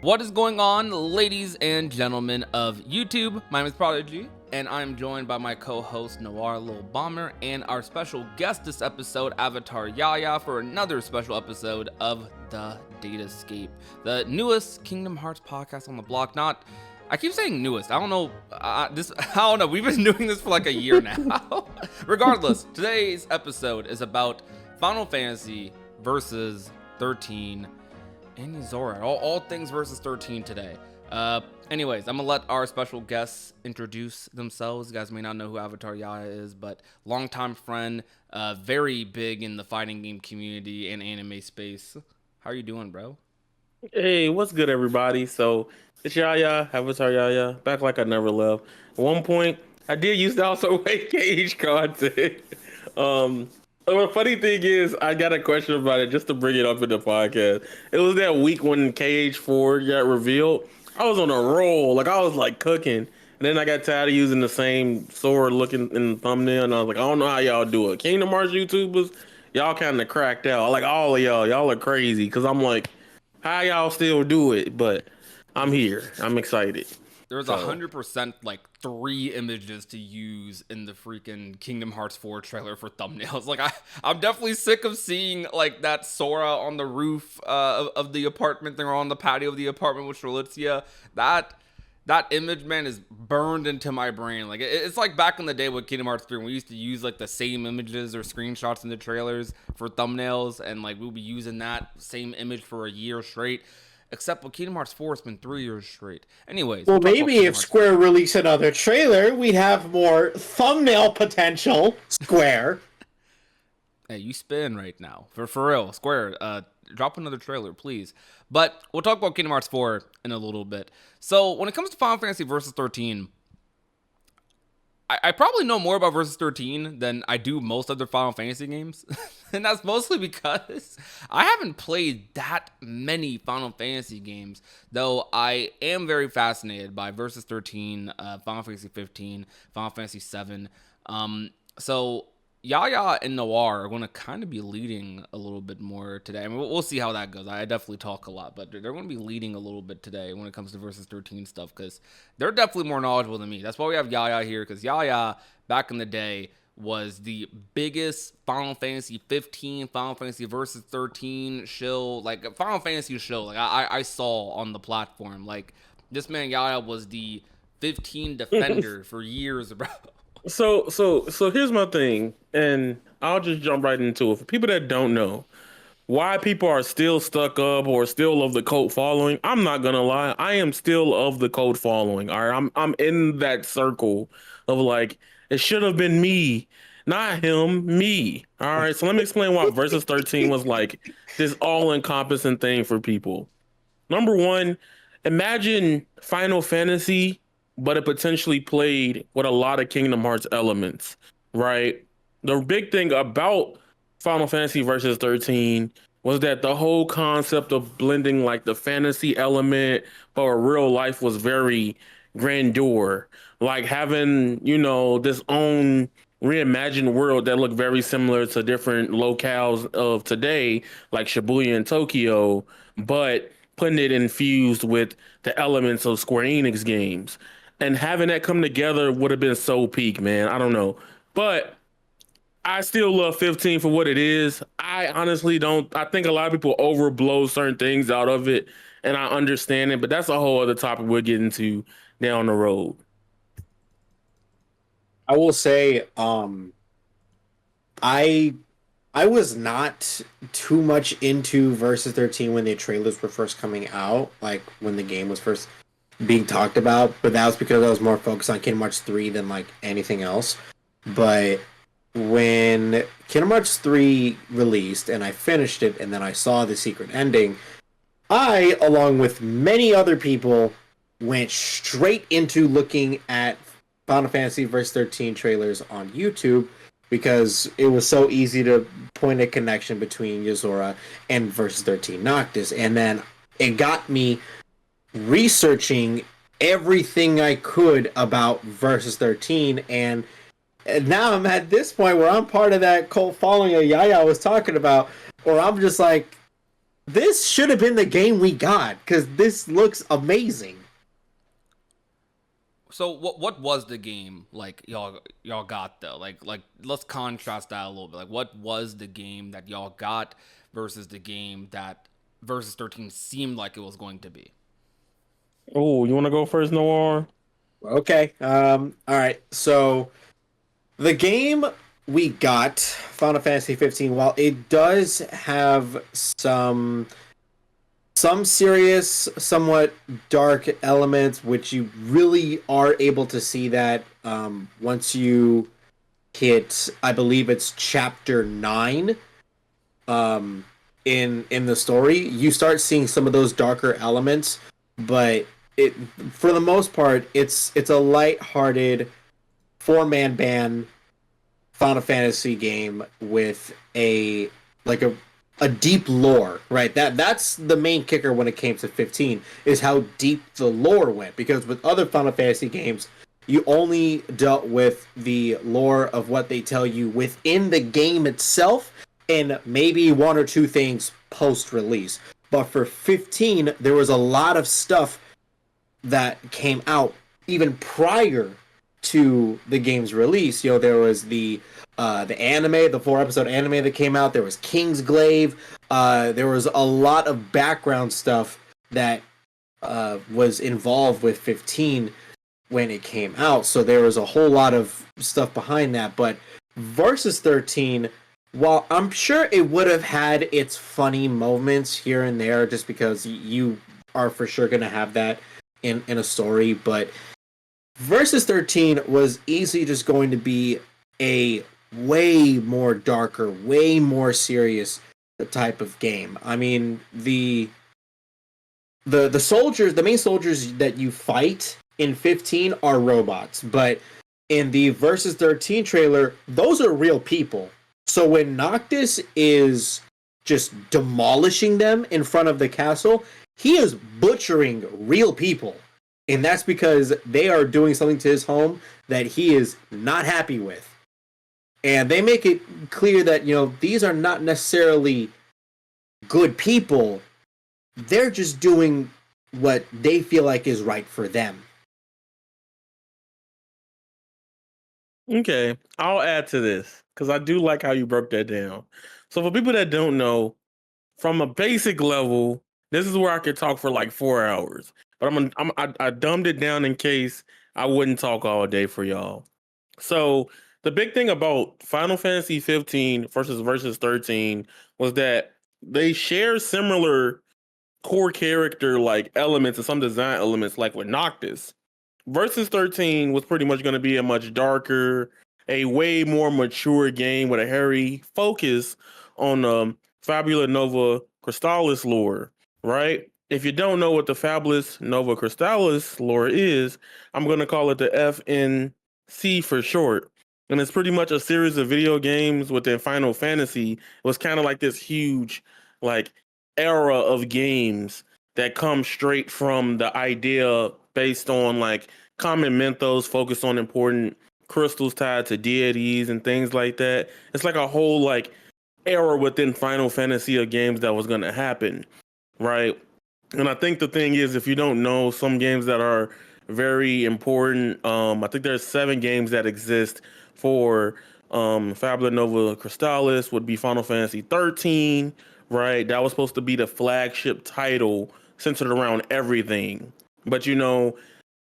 What is going on, ladies and gentlemen of YouTube? My name is Prodigy, and I'm joined by my co-host Noir Lil Bomber and our special guest this episode, Avatar Yaya, for another special episode of The Datascape, the newest Kingdom Hearts podcast on the block. I keep saying newest. I don't know. I don't know. We've been doing this for like a year now. Regardless, today's episode is about Final Fantasy versus 13. And Yozora, all things versus 13 today. Anyways, I'm gonna let our special guests introduce themselves. You guys may not know who Avatar Yaya is, but longtime friend, very big in the fighting game community and anime space. How are you doing, bro? Hey, what's good, everybody? So it's Yaya, Avatar Yaya, back like I never left. At one point, I did used to also make cage content. Um, the funny thing is, I got a question about it just to bring it up in the podcast. It was that week when KH4 got revealed. I was on a roll, like I was like cooking, and then I got tired of using the same sword looking in the thumbnail, and I was like, I don't know how y'all do it. Kingdom Hearts YouTubers, y'all kind of cracked out. Like all of y'all are crazy because I'm like. How y'all still do it? But I'm here. I'm excited. There's So 100% like 3 images to use in the freaking Kingdom Hearts 4 trailer for thumbnails. Like I'm definitely sick of seeing like that Sora on the roof of the apartment thing, or on the patio of the apartment with Strelitzia. That image, man, is burned into my brain. Like it's like back in the day with Kingdom Hearts 3 when we used to use like the same images or screenshots in the trailers for thumbnails, and like we'll be using that same image for a year straight. Except with Kingdom Hearts 4, it's been 3 years straight. Anyways, Well, we'll talk about maybe Kingdom if Hearts Square released another trailer, we'd have more thumbnail potential. Square. Hey, you spin right now. For real. Square, drop another trailer, please. But we'll talk about Kingdom Hearts 4 in a little bit. So, when it comes to Final Fantasy Versus 13, I probably know more about Versus 13 than I do most other Final Fantasy games. And that's mostly because I haven't played that many Final Fantasy games, though I am very fascinated by Versus 13, Final Fantasy 15, Final Fantasy 7. So Yaya and Noir are going to kind of be leading a little bit more today. I mean, we'll see how that goes. I definitely talk a lot, but they're going to be leading a little bit today when it comes to Versus 13 stuff, because they're definitely more knowledgeable than me. That's why we have Yaya here, because Yaya, back in the day, was the biggest Final Fantasy 15, Final Fantasy Versus 13 shill, like Final Fantasy shill, like I saw on the platform. Like, this man Yaya was the 15 defender for years, bro. so here's my thing, and I'll just jump right into it. For people that don't know why people are still stuck up or still of the cult following, I'm not gonna lie, I am still of the cult following. All right, I'm in that circle of like it should have been me, not him, me. All right, so let me explain why Versus 13 was like this all-encompassing thing for people. Number one, imagine Final Fantasy, but it potentially played with a lot of Kingdom Hearts elements, right? The big thing about Final Fantasy Versus 13 was that the whole concept of blending like the fantasy element or real life was very grandeur. Like having, this own reimagined world that looked very similar to different locales of today, like Shibuya and Tokyo, but putting it infused with the elements of Square Enix games. And having that come together would have been so peak, man. I don't know. But I still love 15 for what it is. I honestly don't. I think a lot of people overblow certain things out of it, and I understand it. But that's a whole other topic we'll get into down the road. I will say, I I was not too much into Versus 13 when the trailers were first coming out, like when the game was first being talked about, but that was because I was more focused on Kingdom Hearts 3 than like anything else. But when Kingdom Hearts 3 released and I finished it and then I saw the secret ending, I, along with many other people, went straight into looking at Final Fantasy Verse 13 trailers on YouTube because it was so easy to point a connection between Yozora and Versus 13 Noctis. And then it got me researching everything I could about Versus 13, and now I'm at this point where I'm part of that cult following that Yaya was talking about, or I'm just like, this should have been the game we got because this looks amazing. So what was the game like y'all got though? Like let's contrast that a little bit. Like what was the game that y'all got versus the game that versus 13 seemed like it was going to be? Oh, you want to go first, Noir? Okay. All right. So the game we got, Final Fantasy 15, while it does have some serious, somewhat dark elements, which you really are able to see that once you hit, I believe it's chapter 9 in the story, you start seeing some of those darker elements, but it for the most part it's a light-hearted four-man band Final Fantasy game with like a deep lore, right? That's the main kicker when it came to 15 is how deep the lore went. Because with other Final Fantasy games, you only dealt with the lore of what they tell you within the game itself, and maybe one or two things post release. But for 15, there was a lot of stuff that came out even prior to the game's release. You know, there was the anime, the 4-episode anime that came out. There was Kingsglaive. There was a lot of background stuff that was involved with 15 when it came out. So there was a whole lot of stuff behind that. But versus 13, while I'm sure it would have had its funny moments here and there, just because you are for sure going to have that in a story, but versus 13 was easily just going to be a way more darker, way more serious type of game. I mean, the soldiers, the main soldiers that you fight in 15 are robots, but in the versus 13 trailer, those are real people. So when Noctis is just demolishing them in front of the castle, he is butchering real people. And that's because they are doing something to his home that he is not happy with. And they make it clear that, you know, these are not necessarily good people. They're just doing what they feel like is right for them. Okay, I'll add to this because I do like how you broke that down. So for people that don't know, from a basic level, this is where I could talk for like 4 hours. But I dumbed it down in case I wouldn't talk all day for y'all. So the big thing about Final Fantasy 15 versus 13 was that they share similar core character like elements and some design elements, like with Noctis. Versus 13 was pretty much going to be a much darker, a way more mature game with a heavy focus on Fabula Nova Crystallis lore, right? If you don't know what the Fabulous Nova Crystallis lore is, I'm going to call it the FNC for short. And it's pretty much a series of video games within Final Fantasy. It was kind of like this huge, like, era of games that come straight from the idea based on like common mythos focused on important crystals tied to deities and things like that. It's like a whole like era within Final Fantasy of games that was going to happen, right? And I think the thing is, if you don't know some games that are very important, I think there's 7 games that exist for Fabula Nova Crystallis would be Final Fantasy 13, right? That was supposed to be the flagship title centered around everything. But you know,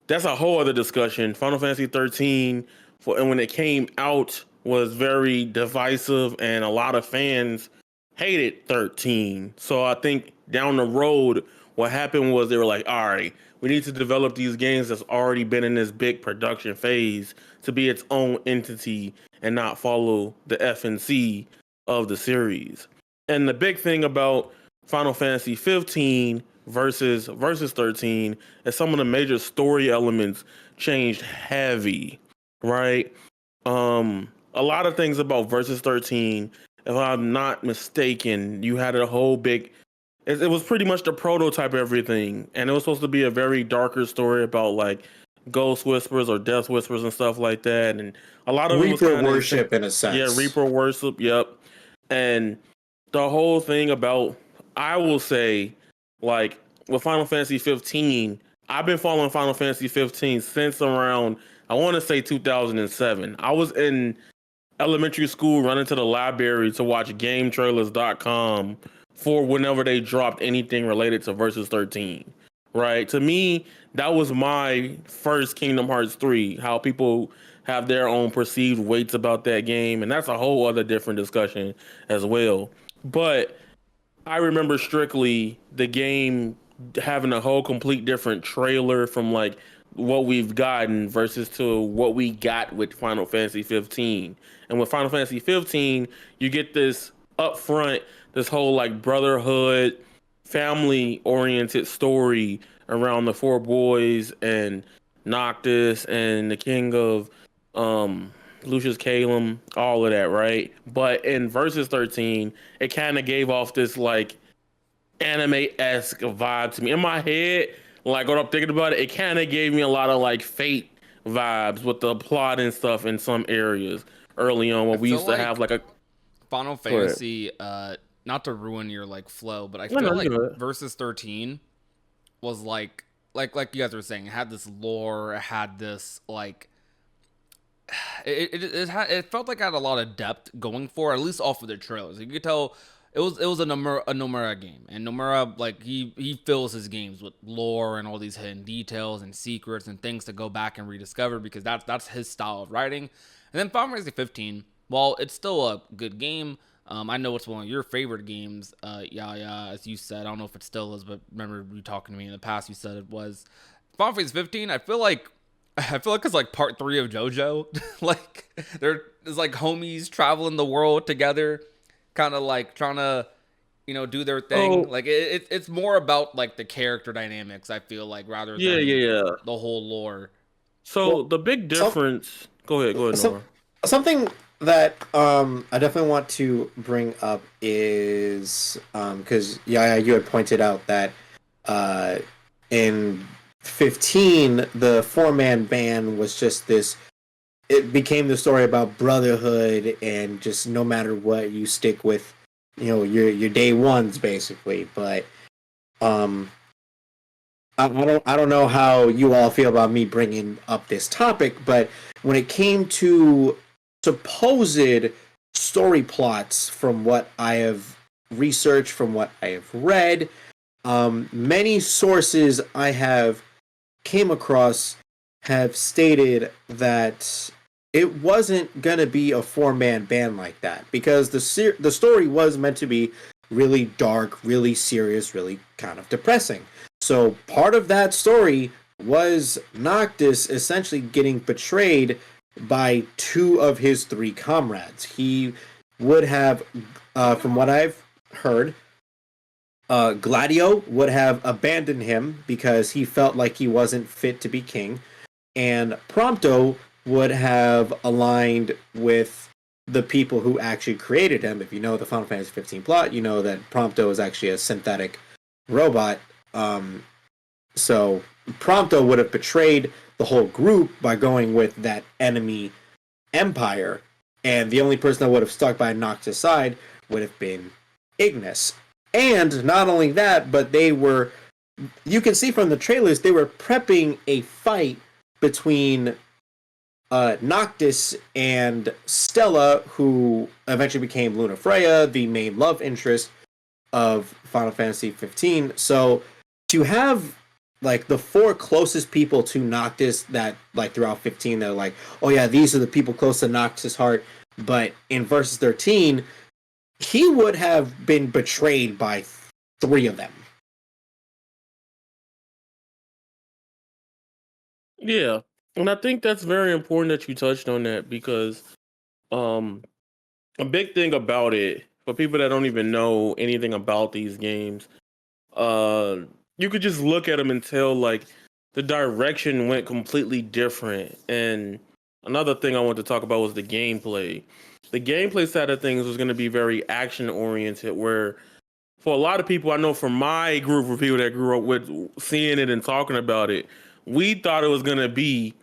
that's a whole other discussion. Final Fantasy 13, and when it came out, was very divisive, and a lot of fans hated 13. So I think down the road, what happened was they were like, all right, we need to develop these games that's already been in this big production phase to be its own entity and not follow the FNC of the series. And the big thing about Final Fantasy 15 versus 13 is some of the major story elements changed heavy, right? A lot of things about versus 13, if I'm not mistaken, you had a whole big it was pretty much the prototype of everything, and it was supposed to be a very darker story about like ghost whispers or death whispers and stuff like that, and a lot of it was Reaper kind of worship in a yeah, sense. Reaper worship, yep. And the whole thing about I will say, like with Final Fantasy 15, I've been following Final Fantasy 15 since around, I want to say 2007. I was in elementary school running to the library to watch GameTrailers.com for whenever they dropped anything related to Versus 13. Right? To me, that was my first Kingdom Hearts 3. How people have their own perceived weights about that game, and that's a whole other different discussion as well. But I remember strictly the game having a whole complete different trailer from like what we've gotten versus to what we got with Final Fantasy 15. And with Final Fantasy 15, you get this upfront, this whole like brotherhood, family oriented story around the four boys and Noctis and the king of um Lucius Calum, all of that, right? But in Versus 13, it kind of gave off this like anime-esque vibe to me. In my head, like when I'm thinking about it, it kind of gave me a lot of like Fate vibes with the plot and stuff in some areas early on I when we feel used to like have like a. Final Go ahead. Fantasy, not to ruin your like flow, but I No, feel no, like you know Versus 13 was like you guys were saying, it had this lore, it had this like it felt like it had a lot of depth going for it, at least off of the trailers. You could tell it was a Nomura game, and Nomura like he fills his games with lore and all these hidden details and secrets and things to go back and rediscover because that's his style of writing. And then Final Fantasy 15, while it's still a good game, I know it's one of your favorite games. Yeah, as you said, I don't know if it still is, but remember you talking to me in the past, you said it was. Final Fantasy 15. I feel like it's like part 3 of JoJo. Like there's like homies traveling the world together, kind of like trying to, do their thing. So Like it's more about like the character dynamics. I feel like rather yeah, than yeah, yeah. the whole lore. So Well, the big some difference. Go ahead, some Nora. something that I definitely want to bring up is because yeah, you had pointed out that uh in 15 the four-man band was just this. It became the story about brotherhood and just no matter what you stick with, your day ones basically. But um I don't know how you all feel about me bringing up this topic, but when it came to supposed story plots, from what I have researched, from what I have read, many sources I have came across have stated that it wasn't gonna be a four-man band like that because the story was meant to be really dark, really serious, really kind of depressing. So part of that story was Noctis essentially getting betrayed by two of his three comrades. He would have, from what I've heard, Gladio would have abandoned him because he felt like he wasn't fit to be king, and Prompto would have aligned with the people who actually created him. If you know the Final Fantasy 15 plot, you know that Prompto is actually a synthetic robot. So Prompto would have betrayed the whole group by going with that enemy empire, and the only person that would have stuck by Noctis' side would have been Ignis. And not only that, but you can see from the trailers, they were prepping a fight between Noctis and Stella, who eventually became Luna Freya, the main love interest of Final Fantasy 15. So to have like the four closest people to Noctis that like throughout 15, they're like, oh yeah, these are the people close to Noctis' heart. But in Versus 13, he would have been betrayed by three of them. Yeah, and I think that's very important that you touched on that because um a big thing about it for people that don't even know anything about these games, uh, you could just look at them and tell like the direction went completely different. And another thing I want to talk about was the gameplay. The gameplay side of things was going to be very action oriented, where for a lot of people, I know from my group of people that grew up with seeing it and talking about it, we thought it was going to be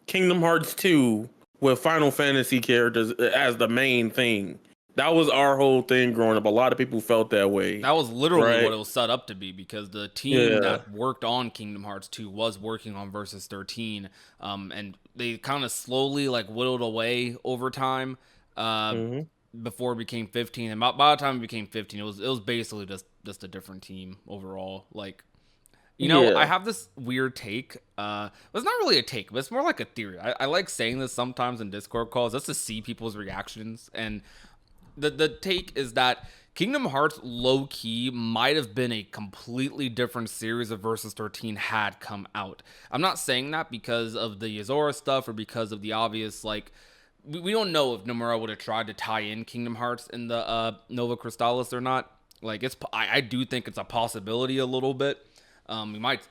Kingdom Hearts 2 with Final Fantasy characters as the main thing. That was our whole thing growing up. A lot of people felt that way, That was literally what right? it was set up to be, because the team Yeah. that worked on Kingdom Hearts 2 was working on Versus 13, and they kind of slowly like whittled away over time, uh, Hmm. before it became 15. And by the time it became 15, it was basically just a different team overall. Like, I Yeah. have this weird take. It's not really a take, but it's more like a theory. I like saying this sometimes in Discord calls just to see people's reactions. And the take is that Kingdom Hearts low key might have been a completely different series of Versus 13 had come out. I'm not saying that because of the Yozora stuff or because of the obvious, like, we don't know if Nomura would have tried to tie in Kingdom Hearts in the Nova Crystallis or not. Like, I do think it's a possibility a little bit. We might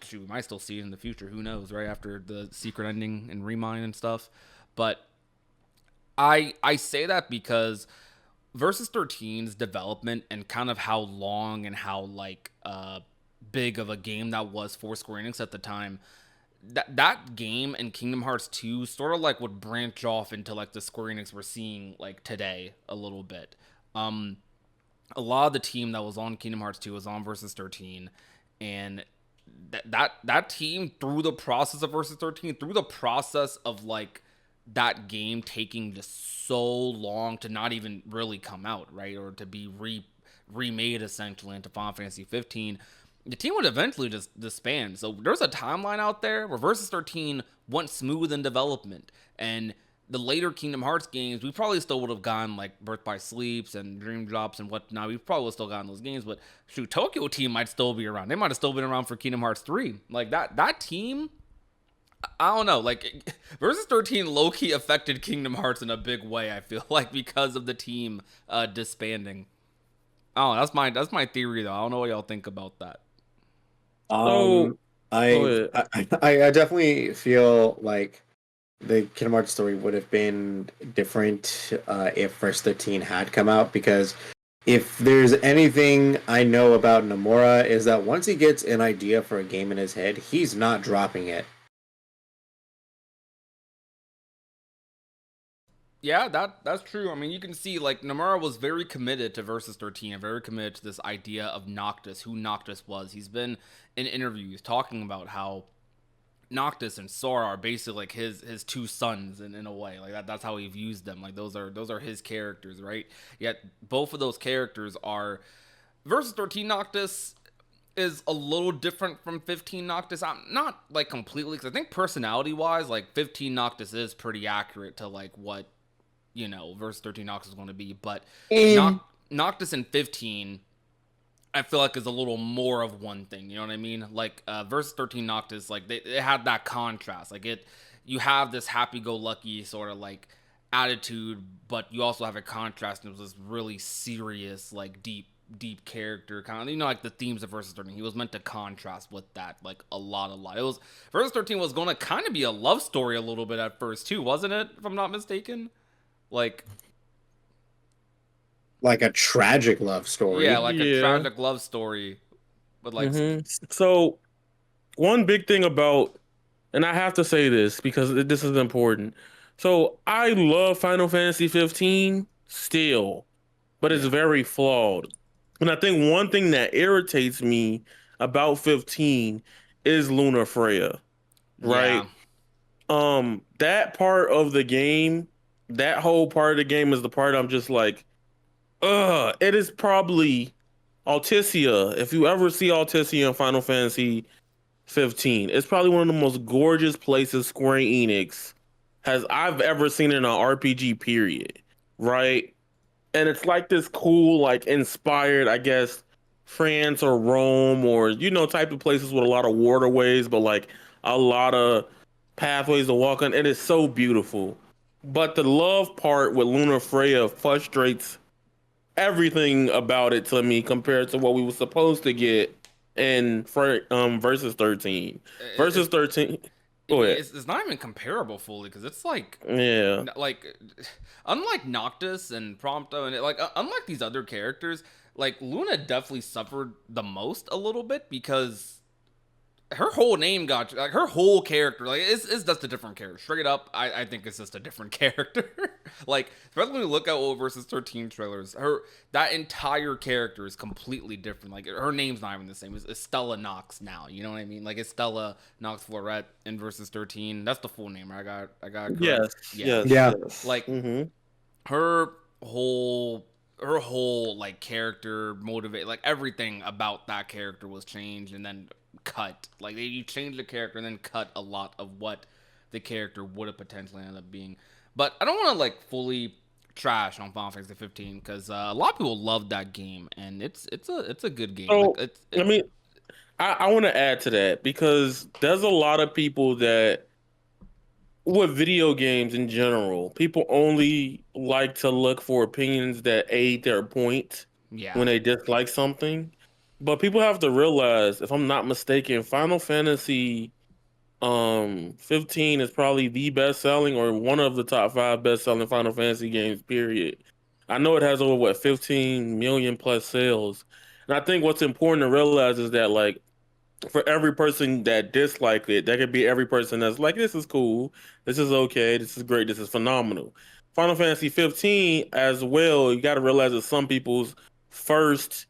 still see it in the future. Who knows, right after the secret ending and Remind and stuff. But I say that because Versus 13's development and kind of how long and how like big of a game that was for Square Enix at the time, that game and Kingdom Hearts 2 sort of like would branch off into like the Square Enix we're seeing like today a little bit. Um a lot of the team that was on Kingdom Hearts 2 was on Versus 13, and that team, through the process of Versus 13, through the process of like that game taking just so long to not even really come out, right, or to be remade essentially into Final Fantasy 15, the team would eventually just disband. So there's a timeline out there where Versus 13 went smooth in development, and the later Kingdom Hearts games, we probably still would have gotten like Birth by Sleeps and Dream Drops and whatnot. We probably would have still gotten those games, but shoot, Tokyo Team might still be around. They might have still been around for Kingdom Hearts 3. Like that team, I don't know. Like Versus 13 low key affected Kingdom Hearts in a big way. I feel like because of the team disbanding. Oh, that's my theory though. I don't know what y'all think about that. So Um, go I, ahead. I definitely feel like the Kingdom Hearts story would have been different if First 13 had come out, because if there's anything I know about Nomura is that once he gets an idea for a game in his head, he's not dropping it. Yeah, that's true. I mean, you can see like Nomura was very committed to Versus 13 and very committed to this idea of Noctis, who Noctis was. He's been in interviews talking about how Noctis and Sora are basically like his two sons in a way. Like that's how he views them. Like those are his characters, right? Yet both of those characters are Versus 13 Noctis is a little different from 15 Noctis. I'm not like completely, because I think personality wise, like 15 Noctis is pretty accurate to like what Versus 13 Noctis is going to be. But Um, Noctis in 15, I feel like is a little more of one thing. You know what I mean? Like Versus 13 Noctis, like they had that contrast. Like you have this happy-go-lucky sort of like attitude, but you also have a contrast, and it was this really serious, like deep character kind of, like the themes of Versus 13. He was meant to contrast with that like a lot. It was Versus 13 was going to kind of be a love story a little bit at first too, wasn't it? If I'm not mistaken. Like, like a tragic love yeah, story. like a Yeah. tragic love story, but like, Hmm. So one big thing about, and I have to say this because this is important. So I love Final Fantasy 15 still, but it's yeah, very flawed. And I think one thing that irritates me about 15 is Luna Freya, yeah. right? That part of the game, that whole part of the game is the part I'm just like, it is probably Alticia. If you ever see Alticia in Final Fantasy 15, it's probably one of the most gorgeous places Square Enix has I've ever seen in an RPG period, right? And it's like this cool, like inspired, I guess, France or Rome or type of places with a lot of waterways, but like a lot of pathways to walk on. It is so beautiful. But the love part with Luna Freya frustrates everything about it to me compared to what we were supposed to get in versus 13. Versus It's 13. Go ahead. it's not even comparable fully, because it's Yeah. like unlike Noctis and Prompto and unlike these other characters, like Luna definitely suffered the most a little bit, because her whole name got like her whole character like it's just a different character straight up. I think it's just a different character. Like especially when you look at old versus 13 trailers, that entire character is completely different. Like her name's not even the same. It's Stella Knox now, you know what I mean? Like it's Stella Knox Florette in versus 13. That's the full name, right? I got it Yes, correct. Yeah, Yeah. yes. like her whole like character motivate, like everything about that character was changed and then cut. Like you changed the character and then cut a lot of what the character would have potentially ended up being. But I don't want to like fully trash on Final Fantasy 15 because a lot of people love that game and it's a good game. So, Like I mean, I want to add to that because there's a lot of people that, with video games in general, people only like to look for opinions that aid their point yeah, when they dislike something. But people have to realize, if I'm not mistaken, Final Fantasy 15 is probably the best selling or one of the top 5 best selling Final Fantasy games, period. I know it has over 15 million plus sales. And I think what's important to realize is that like for every person that disliked it, that could be every person that's like, this is cool, this is okay, this is great, this is phenomenal. Final Fantasy 15 as well, you got to realize it's some people's first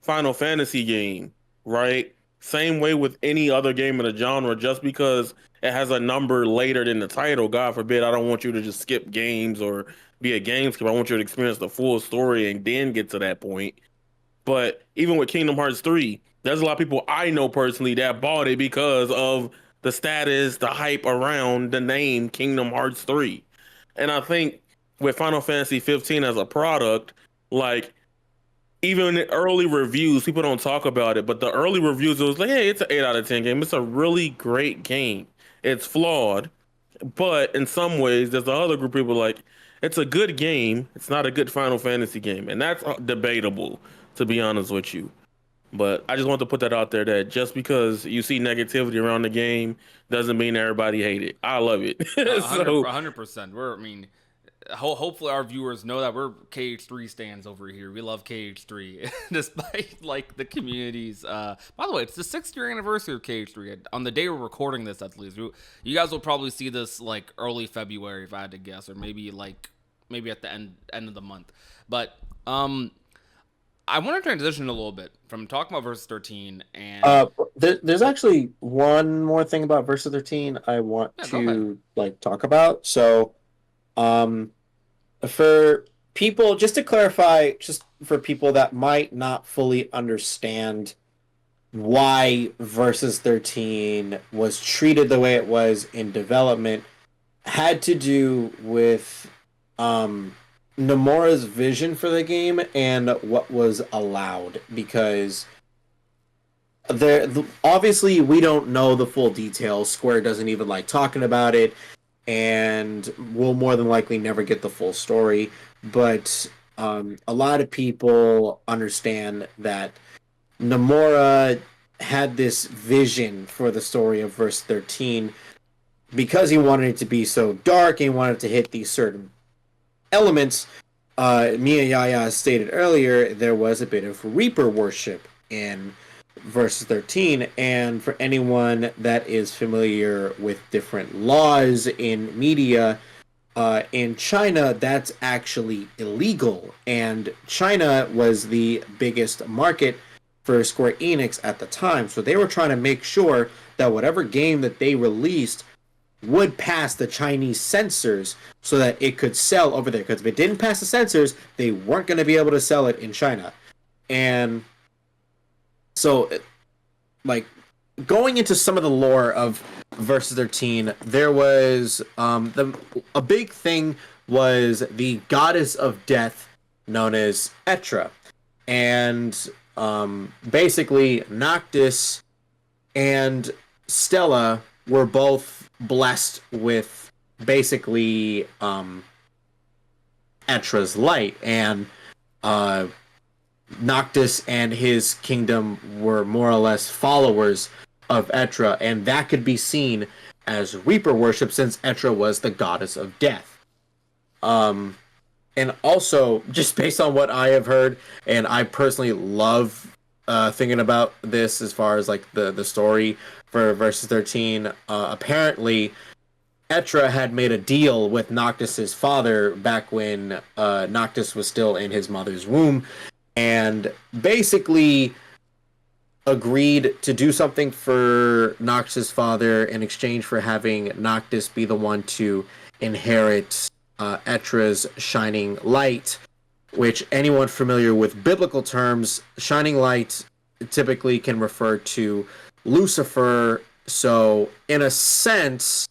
Final Fantasy game, right? Same way with any other game in the genre, just because it has a number later than the title, God forbid, I don't want you to just skip games or be a game skip. I want you to experience the full story and then get to that point. But even with Kingdom Hearts 3, there's a lot of people I know personally that bought it because of the status, the hype around the name Kingdom Hearts 3. And I think with Final Fantasy 15 as a product, like even in early reviews, people don't talk about it, but the early reviews, it was like, hey, it's an 8 out of 10 game. It's a really great game. It's flawed, but in some ways, there's the other group of people like, it's a good game. It's not a good Final Fantasy game. And that's debatable, to be honest with you. But I just want to put that out there that just because you see negativity around the game doesn't mean everybody hate it. I love it. So 100%. I mean, hopefully our viewers know that we're KH3 stands over here. We love KH3 despite like the communities. By the way, it's the 6th-year anniversary of KH3. On the day we're recording this, at least, you guys will probably see this like early February if I had to guess, or maybe at the end of the month. But I want to transition a little bit from talking about versus 13 and There's actually one more thing about Versus 13 I want to like talk about. So, for people, just to clarify, just for people that might not fully understand why Versus 13 was treated the way it was in development, had to do with Nomura's vision for the game and what was allowed, because obviously we don't know the full details. Square doesn't even like talking about it, and we'll more than likely never get the full story. But a lot of people understand that Nomura had this vision for the story of Verse 13 because he wanted it to be so dark and he wanted to hit these certain elements. Mia Yaya stated earlier there was a bit of Reaper worship in Versus 13, and for anyone that is familiar with different laws in media, in China, that's actually illegal, and China was the biggest market for Square Enix at the time, so they were trying to make sure that whatever game that they released would pass the Chinese censors so that it could sell over there, because if it didn't pass the censors, they weren't going to be able to sell it in China. And so, like, going into some of the lore of Versus 13, there was a big thing was the goddess of death known as Etra. And basically, Noctis and Stella were both blessed with basically Etra's light, and Noctis and his kingdom were more or less followers of Etra, and that could be seen as Reaper worship since Etra was the goddess of death. And also, just based on what I have heard, and I personally love thinking about this as far as like the story for Versus 13. Apparently, Etra had made a deal with Noctis's father back when Noctis was still in his mother's womb, and basically agreed to do something for Noctis's father in exchange for having Noctis be the one to inherit Etra's shining light, which anyone familiar with biblical terms, shining light typically can refer to Lucifer. So, in a sense,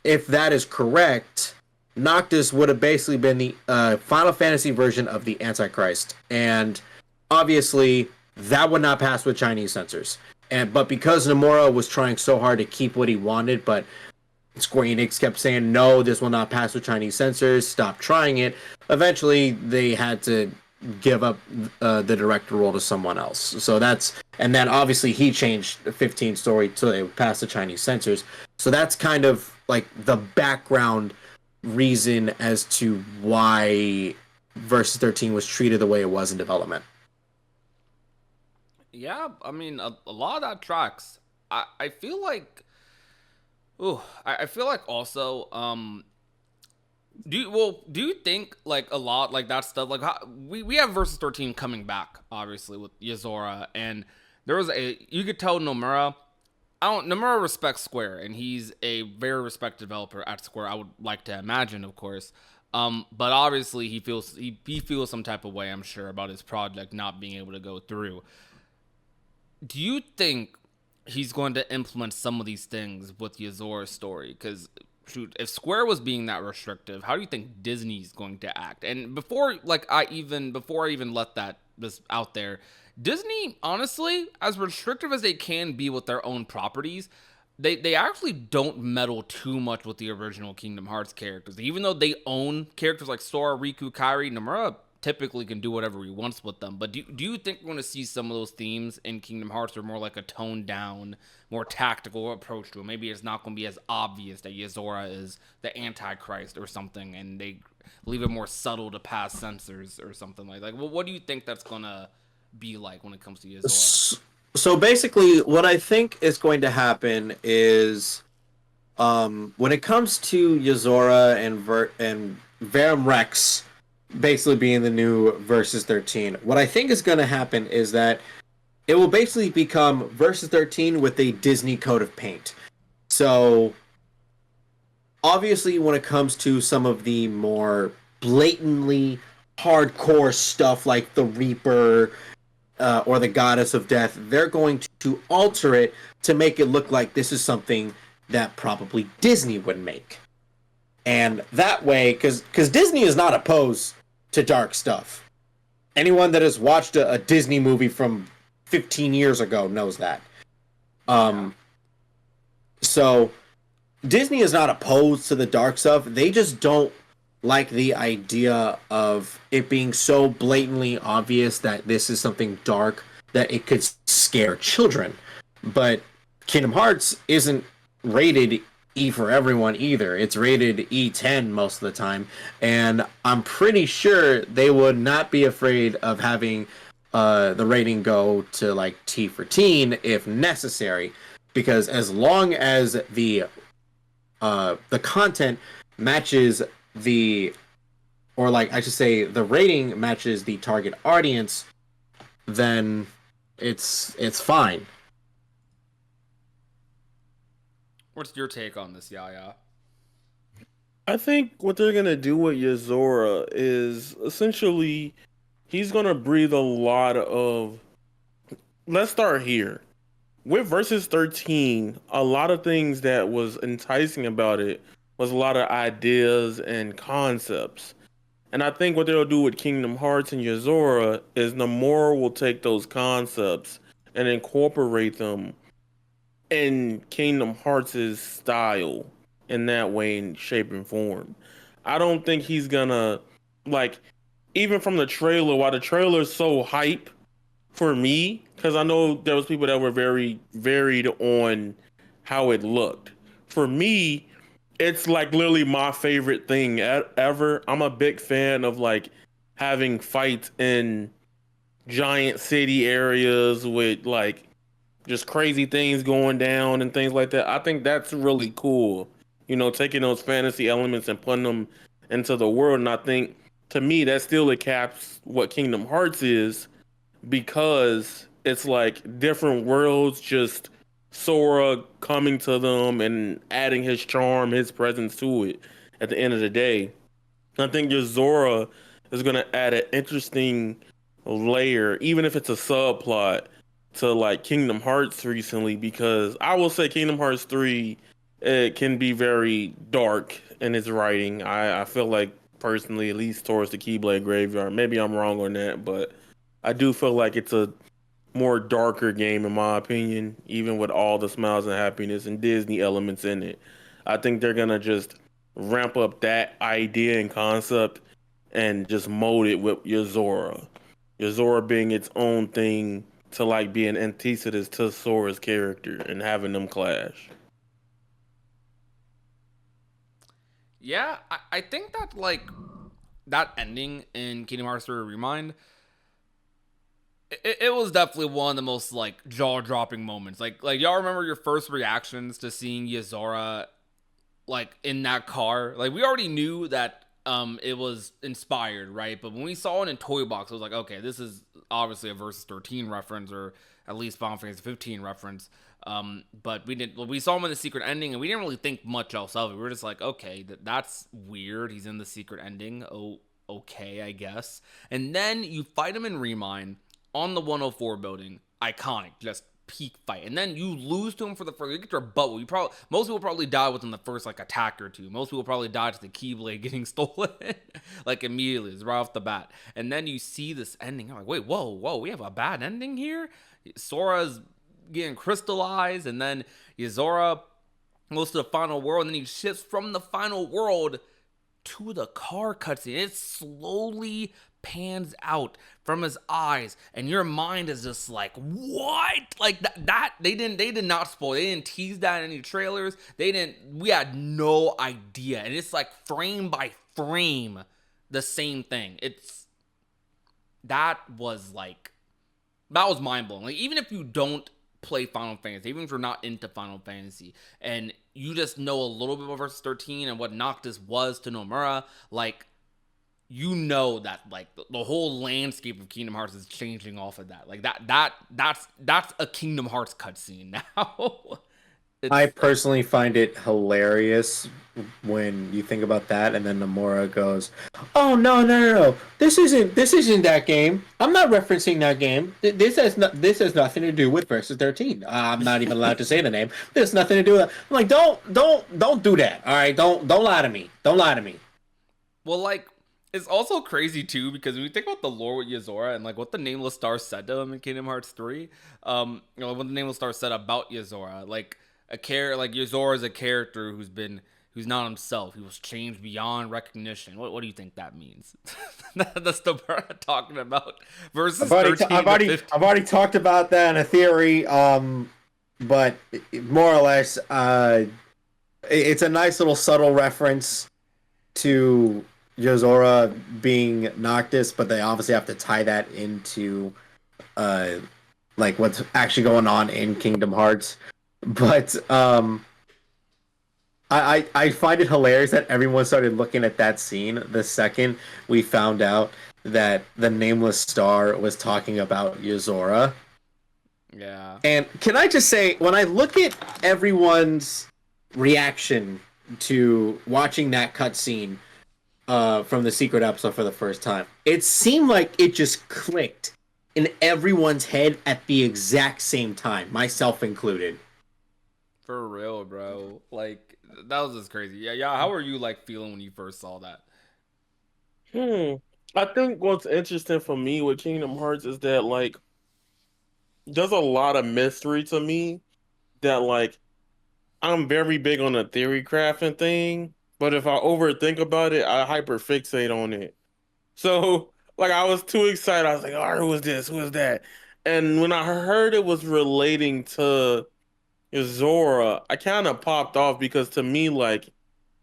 if that is correct, Noctis would have basically been the Final Fantasy version of the Antichrist. And obviously, that would not pass with Chinese censors. But because Nomura was trying so hard to keep what he wanted, but Square Enix kept saying, no, this will not pass with Chinese censors, stop trying it. Eventually, they had to give up the director role to someone else. So that's, and then obviously he changed the 15 story so it would pass the Chinese censors. So that's kind of like the background reason as to why Versus 13 was treated the way it was in development. Yeah, I mean, a lot of that tracks. I feel like, ooh, I feel like also, do you think like a lot like that stuff like how, we have Versus 13 coming back obviously with Yozora, and there was a, you could tell Nomura, Nomura respects Square, and he's a very respected developer at Square, I would like to imagine, of course. But obviously he feels some type of way, I'm sure, about his project not being able to go through. Do you think he's going to implement some of these things with Yozora's story? Because shoot, if Square was being that restrictive, how do you think Disney's going to act? And before I even let that this out there, Disney, honestly, as restrictive as they can be with their own properties, they actually don't meddle too much with the original Kingdom Hearts characters. Even though they own characters like Sora, Riku, Kairi, Nomura typically can do whatever he wants with them. But do you think we're going to see some of those themes in Kingdom Hearts, or more like a toned down, more tactical approach to it? Maybe it's not going to be as obvious that Yozora is the Antichrist or something, and they leave it more subtle to pass censors or something like that. Well, what do you think that's going to be like when it comes to Yozora? So basically, what I think is going to happen is, when it comes to Yozora and Verum Rex basically being the new Versus 13, what I think is going to happen is that it will basically become Versus 13 with a Disney coat of paint. So, obviously, when it comes to some of the more blatantly hardcore stuff like the Reaper, or the Goddess of Death, they're going to alter it to make it look like this is something that probably Disney would make. And that way, because Disney is not opposed to dark stuff. Anyone that has watched a Disney movie from 15 years ago knows that. So, Disney is not opposed to the dark stuff. They just don't like the idea of it being so blatantly obvious that this is something dark that it could scare children. But Kingdom Hearts isn't rated E for everyone either. It's rated E10 most of the time, and I'm pretty sure they would not be afraid of having the rating go to like T for teen if necessary, because as long as the content matches the, or like I should say, the rating matches the target audience, then it's fine. What's your take on this, Yaya? I think what they're gonna do with Yozora is essentially he's gonna breathe a lot of. Let's start here. With Versus 13, a lot of things that was enticing about it was a lot of ideas and concepts. And I think what they'll do with Kingdom Hearts and Yozora is Nomura will take those concepts and incorporate them in Kingdom Hearts' style in that way, in shape and form. I don't think he's gonna, like, even from the trailer, while the trailer's so hype for me, because I know there was people that were very varied on how it looked. For me, it's like literally my favorite thing ever. I'm a big fan of like having fights in giant city areas with like just crazy things going down and things like that. I think that's really cool. You know, taking those fantasy elements and putting them into the world. And I think to me that still caps what Kingdom Hearts is, because it's like different worlds, just Sora coming to them and adding his charm, his presence to it at the end of the day. I think Yozora is going to add an interesting layer, even if it's a subplot, to like Kingdom Hearts recently, because I will say Kingdom Hearts 3, it can be very dark in its writing. I feel like personally, at least towards the Keyblade Graveyard. Maybe I'm wrong on that, but I do feel like it's a more darker game in my opinion, even with all the smiles and happiness and Disney elements in it. I think they're gonna just ramp up that idea and concept and just mold it with Yozora. Yozora being its own thing to like be an antithesis to Sora's character and having them clash. Yeah, I think that like that ending in Kingdom Hearts 3 Remind, it was definitely one of the most like jaw dropping moments. Like y'all remember your first reactions to seeing Yozora like in that car? Like we already knew that it was inspired, right? But when we saw it in Toy Box, it was like, okay, this is obviously a Versus 13 reference, or at least Final Fantasy 15 reference. But we didn't. Well, we saw him in the secret ending, and we didn't really think much else of it. We were just like, okay, that's weird. He's in the secret ending. Oh, okay, I guess. And then you fight him in Remind on the 104 building. Iconic, just peak fight, and then you lose to him for the first. You get your butt. You probably most people probably die within the first like attack or two. Most people probably die to the Keyblade getting stolen, like immediately, it's right off the bat. And then you see this ending. I'm like, wait, whoa, we have a bad ending here. Sora's getting crystallized, and then Yozora goes to the final world, and then he shifts from the final world to the car cutscene. It slowly pans out from his eyes, and your mind is just like, what? Like that they did not spoil. They didn't tease that in any trailers. We had no idea. And it's like frame by frame the same thing. That was mind blowing. Like, even if you don't play Final Fantasy, even if you're not into Final Fantasy, and you just know a little bit about Versus 13 and what Noctis was to Nomura, like, you know that like the whole landscape of Kingdom Hearts is changing off of that. Like that's a Kingdom Hearts cutscene now. I personally find it hilarious when you think about that, and then Nomura goes, "Oh no! This isn't that game. I'm not referencing that game. This has nothing to do with Versus 13. I'm not even allowed to say the name. There's nothing to do with it." I'm like, don't do that. All right, don't lie to me. Don't lie to me. Well, like, it's also crazy too, because when you think about the lore with Yozora and like what the Nameless Star said to him in Kingdom Hearts 3, what the Nameless Star said about Yozora, like Yozora is a character who's not himself. He was changed beyond recognition. What do you think that means? That's the part I'm talking about. Versus 13 I've already talked about that in a theory, but more or less, it's a nice little subtle reference to Yozora being Noctis, but they obviously have to tie that into like what's actually going on in Kingdom Hearts. But I find it hilarious that everyone started looking at that scene the second we found out that the Nameless Star was talking about Yozora. Yeah. And can I just say, when I look at everyone's reaction to watching that cutscene from the secret episode for the first time, it seemed like it just clicked in everyone's head at the exact same time, myself included. For real, bro. Like, that was just crazy. Yeah. How were you like feeling when you first saw that? I think what's interesting for me with Kingdom Hearts is that like there's a lot of mystery to me, that like I'm very big on the theory crafting thing, but if I overthink about it, I hyperfixate on it. So like I was too excited. I was like, "Oh, who was this? Who was that?" And when I heard it was relating to Yozora, I kind of popped off, because to me, like,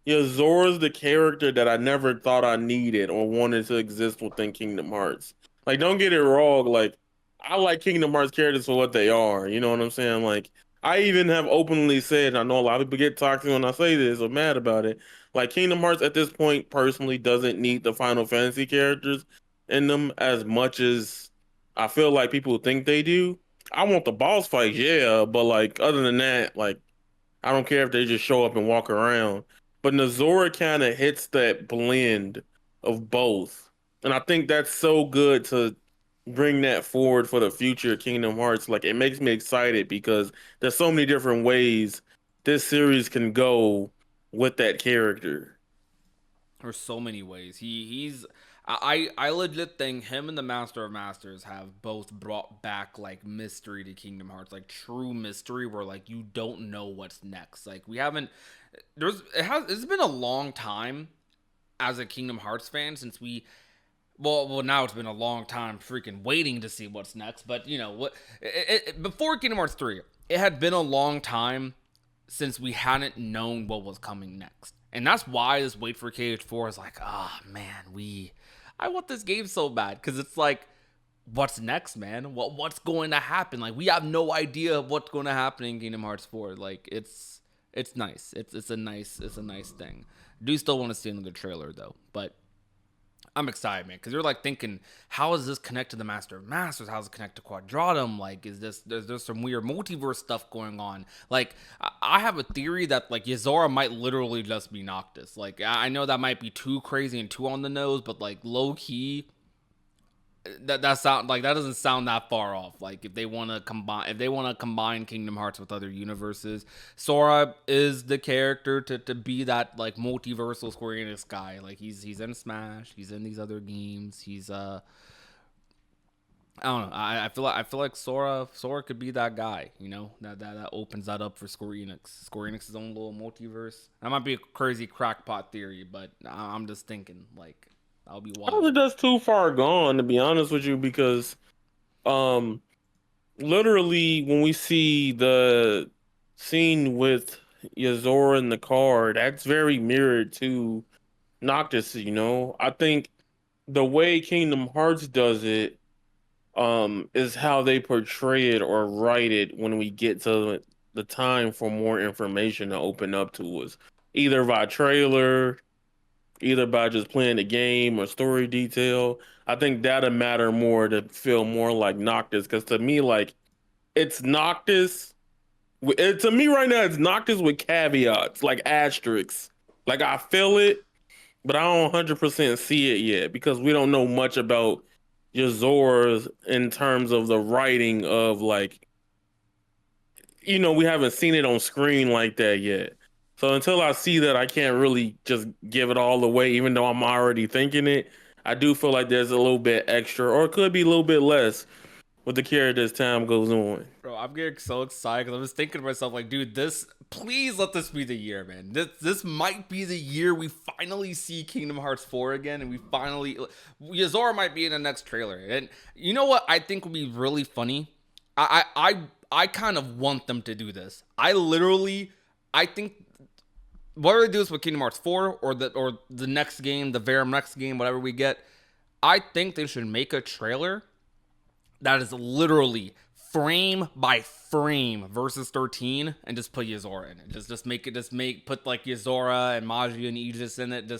Yozora's the character that I never thought I needed or wanted to exist within Kingdom Hearts. Like, don't get it wrong. Like, I like Kingdom Hearts characters for what they are. You know what I'm saying? Like, I even have openly said, I know a lot of people get toxic when I say this or mad about it. Like, Kingdom Hearts at this point personally doesn't need the Final Fantasy characters in them as much as I feel like people think they do. I want the boss fights, yeah, but like other than that, like I don't care if they just show up and walk around. But Yozora kind of hits that blend of both. And I think that's so good to bring that forward for the future of Kingdom Hearts. Like it makes me excited because there's so many different ways this series can go with that character. There's so many ways. I legit think him and the Master of Masters have both brought back like mystery to Kingdom Hearts, like true mystery where like you don't know what's next. Like we haven't it's been a long time as a Kingdom Hearts fan since we well now it's been a long time freaking waiting to see what's next, but you know what before Kingdom Hearts 3, it had been a long time since we hadn't known what was coming next. And that's why this wait for KH4 is like, ah, oh, man, I want this game so bad because it's like, what's next, man? What's going to happen? Like, we have no idea of what's going to happen in Kingdom Hearts 4. Like, it's nice. It's a nice thing. Do still want to see another trailer though, but I'm excited, man, because you're like thinking, how does this connect to the Master of Masters? How does it connect to Quadratum? Like, there's some weird multiverse stuff going on? Like, I have a theory that like Yozora might literally just be Noctis. Like, I know that might be too crazy and too on the nose, but like low key, that sound like that doesn't sound that far off. Like if they want to combine Kingdom Hearts with other universes, Sora is the character to be that like multiversal Square Enix guy. Like he's in Smash, he's in these other games. He's I don't know. I feel like Sora could be that guy. You know that opens that up for Square Enix. Square Enix's own little multiverse. That might be a crazy crackpot theory, but I'm just thinking like that'll be I don't wild. think that's too far gone, to be honest with you, because um literally when we see the scene with Yozora in the car, that's very mirrored to Noctis, you know. I think the way Kingdom Hearts does it is how they portray it or write it when we get to the time for more information to open up to us. Either by trailer, either by just playing the game or story detail. I think that'll matter more to feel more like Noctis. Because to me, like it's Noctis. To me right now, it's Noctis with caveats, like asterisks. Like I feel it, but I don't 100% see it yet because we don't know much about Yozora's in terms of the writing of like, we haven't seen it on screen like that yet. So until I see that, I can't really just give it all away, even though I'm already thinking it. I do feel like there's a little bit extra, or it could be a little bit less with the character as time goes on. Bro, I'm getting so excited because I was thinking to myself, like, dude, please let this be the year, man. This might be the year we finally see Kingdom Hearts 4 again, and Yozora might be in the next trailer. And you know what I think would be really funny? I kind of want them to do this. I think whether they do this with Kingdom Hearts 4 or the next game, the very next game, whatever we get, I think they should make a trailer that is literally frame by frame versus 13 and just put Yozora in it. Put like Yozora and Magi and Aegis in it.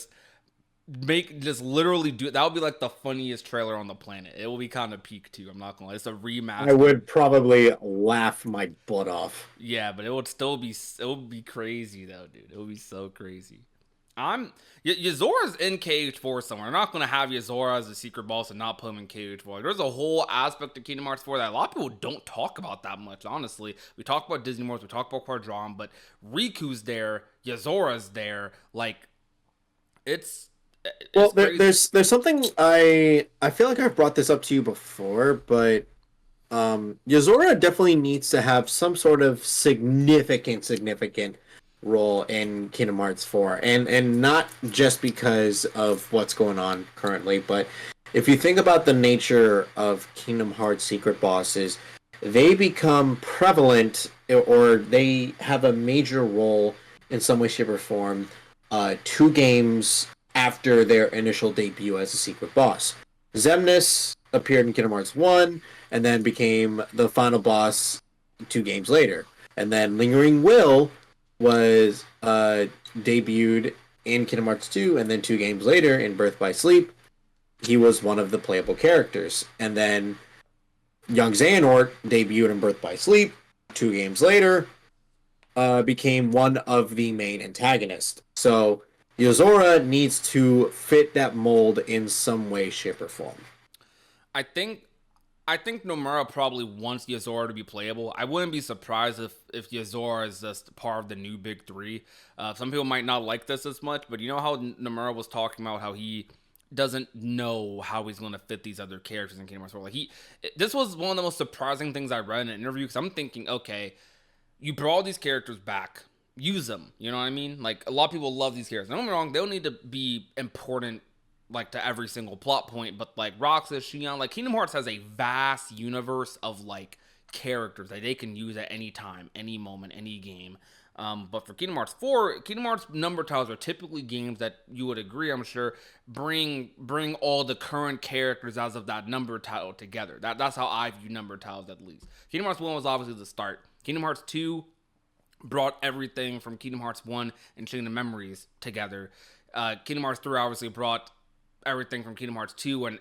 Literally do it. That would be like the funniest trailer on the planet. It will be kind of peak too. I'm not gonna lie. It's a remaster. I would probably laugh my butt off. Yeah, but it would be crazy though, dude. It would be so crazy. Yozora's in KH4 somewhere. I'm not gonna have Yozora as a secret boss and not put him in KH4. There's a whole aspect of Kingdom Hearts 4 that a lot of people don't talk about that much. Honestly, we talk about Disney World, we talk about Quadron, but Riku's there, Yozora's there. Like, it's Well, crazy. there's something I feel like I've brought this up to you before, but Yozora definitely needs to have some sort of significant role in Kingdom Hearts 4, and not just because of what's going on currently, but if you think about the nature of Kingdom Hearts secret bosses, they become prevalent or they have a major role in some way, shape, or form 2 games after their initial debut as a secret boss. Xemnas appeared in Kingdom Hearts 1 and then became the final boss 2 games later. And then Lingering Will was debuted in Kingdom Hearts 2, and then 2 games later in Birth by Sleep, he was one of the playable characters. And then Young Xehanort debuted in Birth by Sleep. 2 games later, became one of the main antagonists. So Yozora needs to fit that mold in some way, shape, or form. I think I think Nomura probably wants Yozora to be playable. I wouldn't be surprised if Yozora is just part of the new big three. Some people might not like this as much, but you know how Nomura was talking about how he doesn't know how he's going to fit these other characters in Kingdom Hearts 4. Like this was one of the most surprising things I read in an interview because I'm thinking, okay, you brought all these characters back, use them. You know what I mean? Like a lot of people love these characters. Don't get me wrong; they don't need to be important like to every single plot point, but like Roxas, Xion, like Kingdom Hearts has a vast universe of like characters that they can use at any time, any moment, any game. But for Kingdom Hearts 4, Kingdom Hearts number tiles are typically games that you would agree, I'm sure, bring all the current characters as of that number tile together. That's how I view number tiles at least. Kingdom Hearts 1 was obviously the start. Kingdom Hearts 2 brought everything from Kingdom Hearts 1 and Chain of Memories together. Kingdom Hearts 3 obviously brought everything from Kingdom Hearts 2 and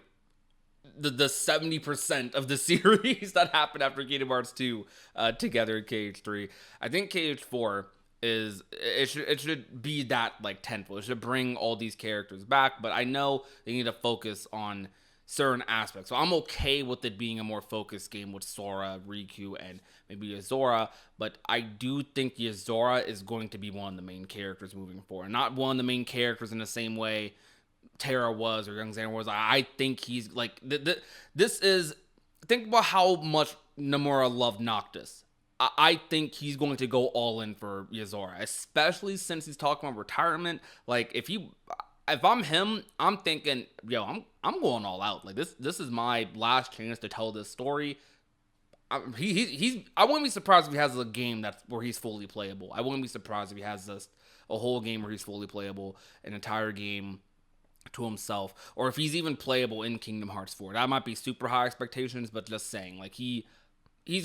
the 70% of the series that happened after Kingdom Hearts 2 together in KH3. I think KH4 should be that like tenfold. It should bring all these characters back, but I know they need to focus on certain aspects. So I'm okay with it being a more focused game with Sora, Riku, and maybe Yozora, but I do think Yozora is going to be one of the main characters moving forward. Not one of the main characters in the same way Terra was or Young Xander was. I think he's like this is. Think about how much Nomura loved Noctis. I think he's going to go all in for Yozora, especially since he's talking about retirement. Like if I'm him, I'm thinking, yo, I'm going all out. Like this is my last chance to tell this story. He's I wouldn't be surprised if he has a game that's where he's fully playable. I wouldn't be surprised if he has this a whole game where he's fully playable, an entire game to himself, or if he's even playable in Kingdom Hearts 4. That might be super high expectations, but just saying, like he's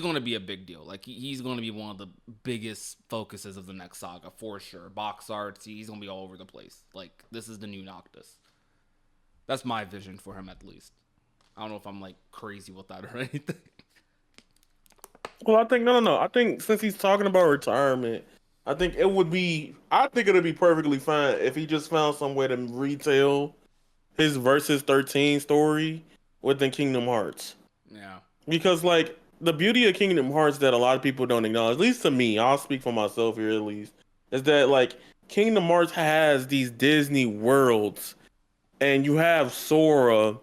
going to be a big deal. Like he's going to be one of the biggest focuses of the next saga for sure. Box arts, he's going to be all over the place. Like this is the new Noctis. That's my vision for him at least. I don't know if I'm like crazy with that or anything. Well, I think no. I think since he's talking about retirement, I think it'll be perfectly fine if he just found some way to retell his versus 13 story within Kingdom Hearts. Yeah. Because like the beauty of Kingdom Hearts that a lot of people don't acknowledge, at least to me, I'll speak for myself here at least, is that like Kingdom Hearts has these Disney worlds and you have Sora,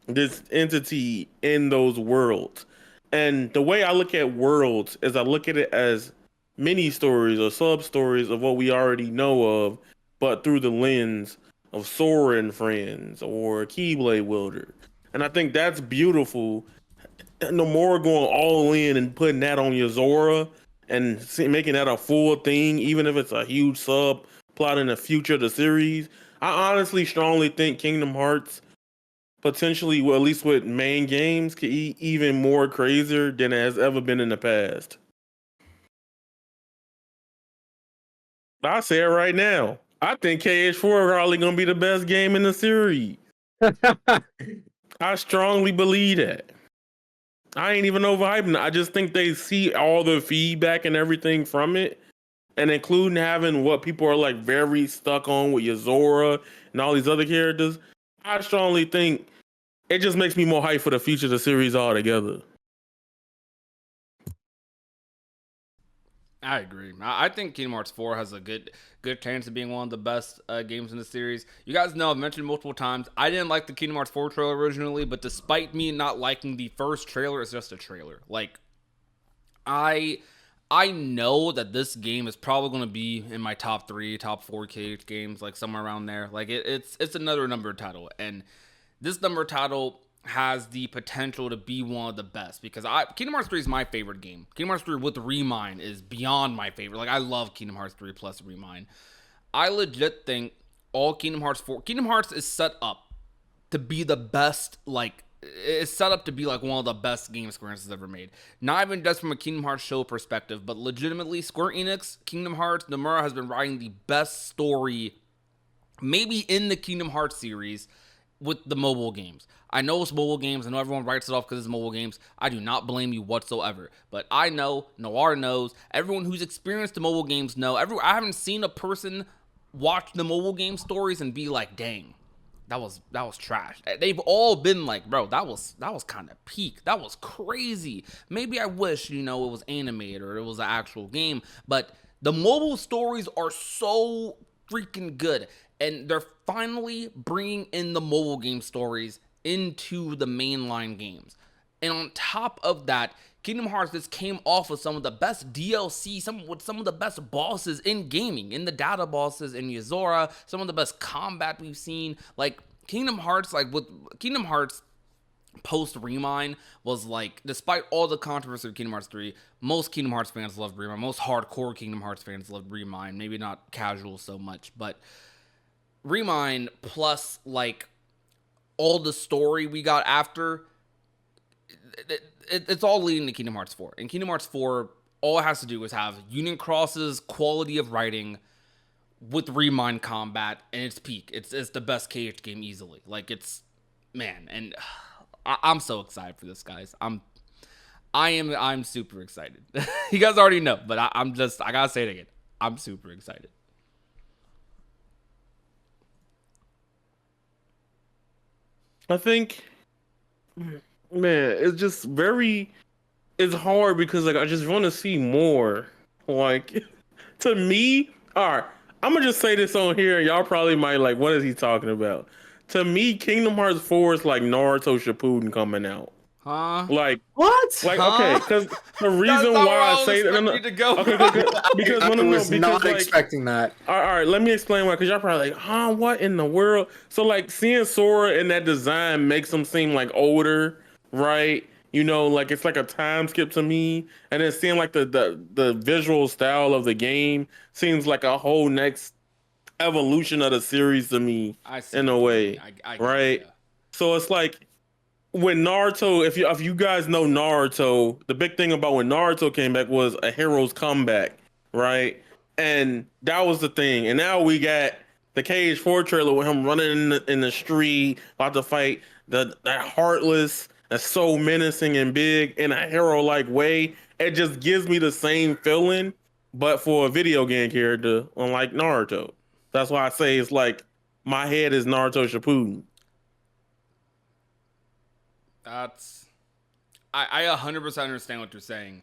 this entity in those worlds. And the way I look at worlds is I look at it as mini stories or sub stories of what we already know of, but through the lens of Sora and Friends or Keyblade Wielder. And I think that's beautiful. No more going all in and putting that on Yozora and making that a full thing, even if it's a huge sub plot in the future of the series. I honestly strongly think Kingdom Hearts potentially, well, at least with main games, could be even more crazier than it has ever been in the past. I say it right now. I think KH4 is probably going to be the best game in the series. I strongly believe that. I ain't even overhyping it. I just think they see all the feedback and everything from it, and including having what people are like very stuck on with Yozora and all these other characters. I strongly think it just makes me more hyped for the future of the series altogether. I agree. I think Kingdom Hearts 4 has a good chance of being one of the best games in the series. You guys know I've mentioned multiple times, I didn't like the Kingdom Hearts 4 trailer originally, but despite me not liking the first trailer, it's just a trailer. Like, I know that this game is probably going to be in my top 3, top 4 KH games, like somewhere around there. Like, it's another number title, and this number title has the potential to be one of the best because Kingdom Hearts 3 is my favorite game. Kingdom Hearts 3 with Remind is beyond my favorite. Like I love Kingdom Hearts 3 plus Remind. I legit think all Kingdom Hearts 4 Kingdom Hearts is set up to be the best like it's set up to be like one of the best games Square Enix has ever made. Not even just from a Kingdom Hearts show perspective, but legitimately, Square Enix, Kingdom Hearts, Nomura has been writing the best story, maybe in the Kingdom Hearts series, with the mobile games. I know it's mobile games. I know everyone writes it off because it's mobile games. I do not blame you whatsoever. But I know, Noir knows, everyone who's experienced the mobile games know. I haven't seen a person watch the mobile game stories and be like, dang, that was trash. They've all been like, bro, that was kind of peak. That was crazy. Maybe I wish, it was animated or it was an actual game, but the mobile stories are so freaking good, and they're finally bringing in the mobile game stories into the mainline games. And on top of that, Kingdom Hearts just came off with some of the best DLC, with some of the best bosses in gaming, in the data bosses, in Yozora, some of the best combat we've seen. Like, Kingdom Hearts, post Remine was like, despite all the controversy of Kingdom Hearts 3, most Kingdom Hearts fans loved Remine. Most hardcore Kingdom Hearts fans loved Remine. Maybe not casual so much, but Remine plus like all the story we got after, it's all leading to Kingdom Hearts 4. And Kingdom Hearts 4, all it has to do is have Union Cross's quality of writing with Remine combat, and it's peak. It's the best KH game easily. Like, it's, man, and I'm so excited for this, guys. I'm super excited. You guys already know, but I gotta say it again. I'm super excited. I think, man, it's just it's hard because like I just want to see more. Like, to me, all right, I'm gonna just say this on here. Y'all probably might like, what is he talking about? To me, Kingdom Hearts 4 is like Naruto Shippuden coming out. Huh? Like, What? okay, because the reason why I say that, because I was not like, expecting that. all right, let me explain why. Because y'all probably like, huh, what in the world? So like, seeing Sora in that design makes him seem like older, right? Like it's like a time skip to me. And then seeing like the visual style of the game seems like a whole next evolution of the series to me, I see in a what you mean. way, I get right? ya. So it's like, when Naruto, if you guys know Naruto, the big thing about when Naruto came back was a hero's comeback, right? And that was the thing. And now we got the KH4 trailer with him running in the street, about to fight that Heartless that's so menacing and big in a hero-like way. It just gives me the same feeling, but for a video game character, unlike Naruto. That's why I say it's like my head is Naruto Shippuden. That's I 100% understand what you're saying,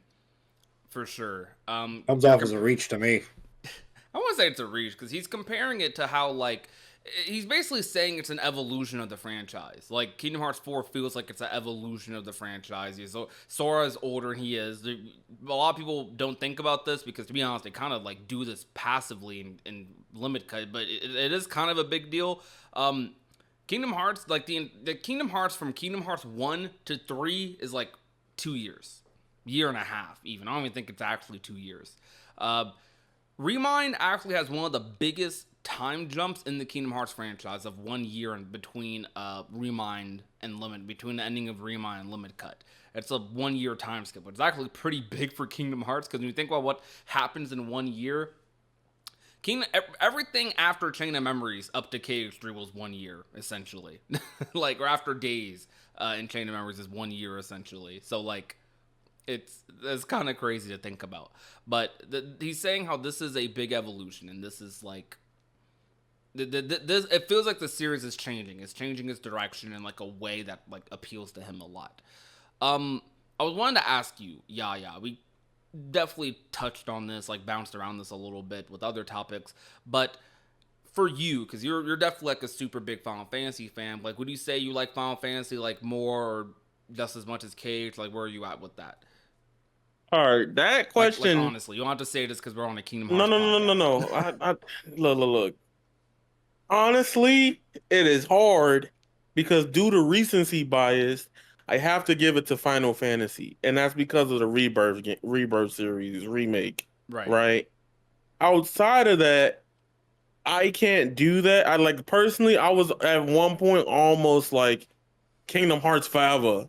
for sure. Comes off as a reach to me. I want to say it's a reach because he's comparing it to how, like, he's basically saying it's an evolution of the franchise. Like, Kingdom Hearts 4 feels like it's an evolution of the franchise. So Sora is older than he is. A lot of people don't think about this because, to be honest, they kind of like do this passively in Limit Cut, but it is kind of a big deal. Kingdom Hearts, like the Kingdom Hearts from Kingdom Hearts 1 to 3 is like 2 years. Year and a half, even. I don't even think it's actually 2 years. Remind actually has one of the biggest time jumps in the Kingdom Hearts franchise of 1 year in between Remind and Limit, between the ending of Remind and Limit Cut. It's a 1 year time skip, which is actually pretty big for Kingdom Hearts because when you think about what happens in 1 year, everything after Chain of Memories up to KH3 was 1 year, essentially. Like, or after Days in Chain of Memories is 1 year, essentially. So, like, it's kind of crazy to think about. But he's saying how this is a big evolution, and this is, like, it feels like the series is changing. It's changing its direction in, like, a way that, like, appeals to him a lot. I was wanting to ask you, Yaya, we definitely touched on this, like bounced around this a little bit with other topics, but for you, because you're definitely like a super big Final Fantasy fan, like, would you say you like Final Fantasy like more or just as much as Cage? Like, where are you at with that? All right, that question. Like honestly, you don't have to say this because we're on a Kingdom No, Hearts no, no, no, podcast. no, no. Look. Honestly, it is hard because due to recency bias, I have to give it to Final Fantasy, and that's because of the Rebirth series remake, Right. right? Outside of that, I can't do that. I like personally, I was at one point almost like Kingdom Hearts forever.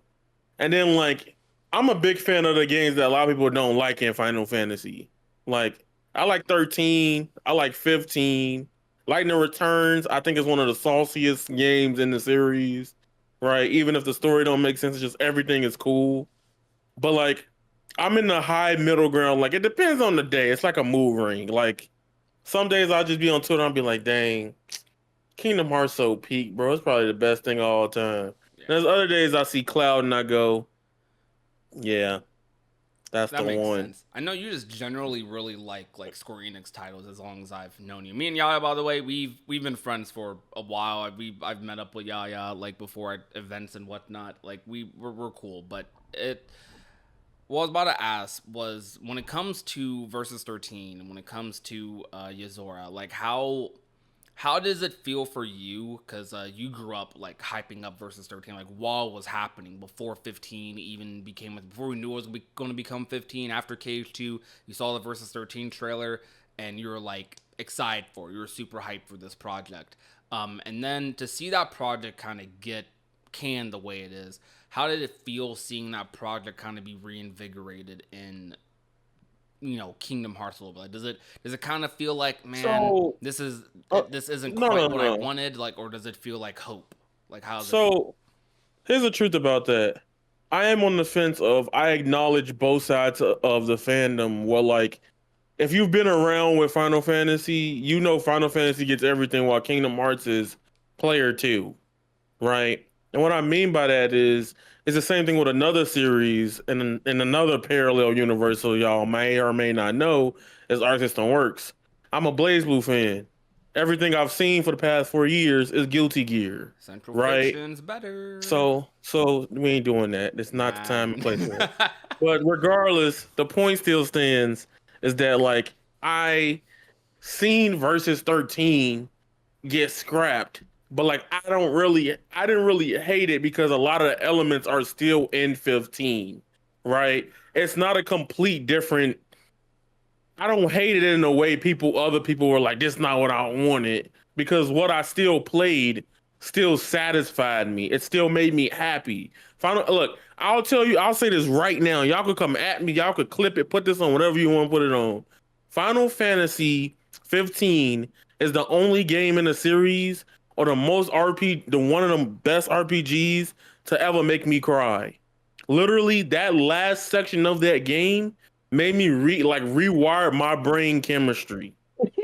And then like I'm a big fan of the games that a lot of people don't like in Final Fantasy. Like I like 13, I like 15. Lightning Returns, I think is one of the sauciest games in the series. Right? Even if the story don't make sense, it's just everything is cool. But like I'm in the high middle ground. Like it depends on the day. It's like a mood ring. Like some days I'll just be on Twitter and I'll be like, dang, Kingdom Hearts so peak, bro. It's probably the best thing of all time. Yeah, There's other days I see Cloud and I go, yeah, that's the that makes one. sense. I know you just generally really like Square Enix titles as long as I've known you. Me and Yaya, by the way, we've been friends for a while. I've met up with Yaya like before at events and whatnot. Like we're cool, but it. What I was about to ask was when it comes to versus 13 and when it comes to Yozora, like how does it feel for you? Because you grew up like hyping up versus 13, like while it was happening before 15 even became, before we knew it was going to become 15. After KH2, you saw the versus 13 trailer and you were like excited for it. You were super hyped for this project. And then to see that project kind of get canned the way it is, how did it feel seeing that project kind of be reinvigorated in Kingdom Hearts a little bit? Does it kind of feel like, man, So, this isn't no, no, quite what I no. wanted, like, or does it feel like hope? Like, how does it feel? So here's the truth about that. I am on the fence of I acknowledge both sides of the fandom. Well, like if you've been around with Final Fantasy, you know Final Fantasy gets everything while Kingdom Hearts is player two, right? And what I mean by that is it's the same thing with another series in another parallel universe. So y'all may or may not know is Arc System Works. I'm a Blaze Blue fan. Everything I've seen for the past 4 years is Guilty Gear, Central right? Fiction's better. So we ain't doing that. It's not the time and Man. place for it. But regardless, the point still stands is that like I seen versus 13 get scrapped, but like I didn't really hate it because a lot of the elements are still in 15, right? It's not a complete different. I don't hate it in a way other people were like, this is not what I wanted. Because what I still played still satisfied me. It still made me happy. Look, I'll tell you, I'll say this right now. Y'all could come at me, y'all could clip it, put this on whatever you want to put it on. Final Fantasy 15 is the only game in the series or the one of the best RPGs to ever make me cry. Literally, that last section of that game made me rewire my brain chemistry.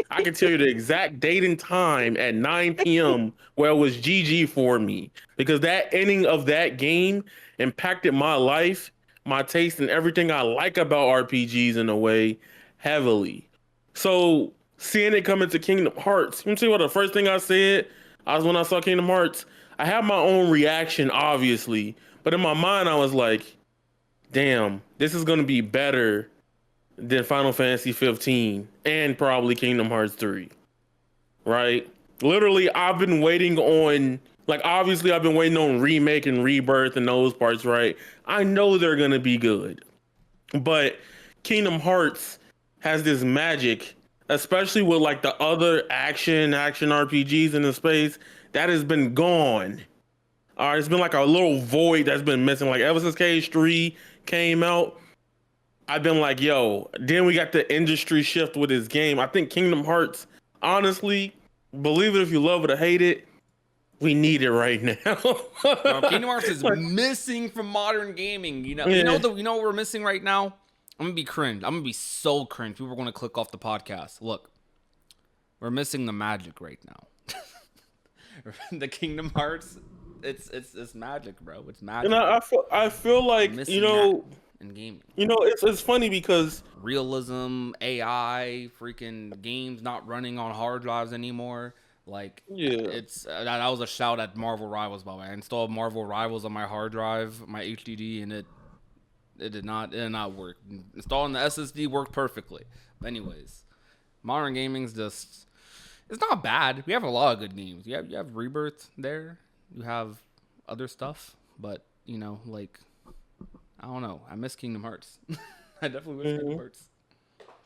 I can tell you the exact date and time at 9 p.m. where it was GG for me because that ending of that game impacted my life, my taste, and everything I like about RPGs in a way heavily. So seeing it come into Kingdom Hearts, let me tell you what the first thing I said. I was when I saw Kingdom Hearts. I had my own reaction, obviously, but in my mind I was like, "Damn, this is gonna be better than Final Fantasy 15 and probably Kingdom Hearts 3." Right? Literally, I've been waiting on like obviously I've been waiting on remake and rebirth and those parts, right? I know they're gonna be good. But Kingdom Hearts has this magic, especially with like the other action RPGs in the space that has been gone. All right, it's been like a little void that's been missing. Like ever since KH3 came out, I've been like, yo, then we got the industry shift with this game. I think Kingdom Hearts, honestly, believe it if you love it or hate it, we need it right now. Bro, Kingdom Hearts is Like, missing from modern gaming. yeah. You know what we're missing right now? I'm gonna be cringe. I'm gonna be so cringe. People are gonna click off the podcast. Look, we're missing the magic right now. The Kingdom Hearts, it's magic, bro. It's And magic. I feel We're like, missing that in gaming. it's funny because Realism, AI, freaking games not running on hard drives anymore. Like yeah. it's that was a shout at Marvel Rivals, by the way. I installed Marvel Rivals on my hard drive, my HDD, and it did not work. Installing the SSD worked perfectly. But anyways, modern gaming's just it's not bad. We have a lot of good games. You have Rebirth there. You have other stuff, but like I don't know. I miss Kingdom Hearts. I definitely miss Kingdom Mhm. Hearts.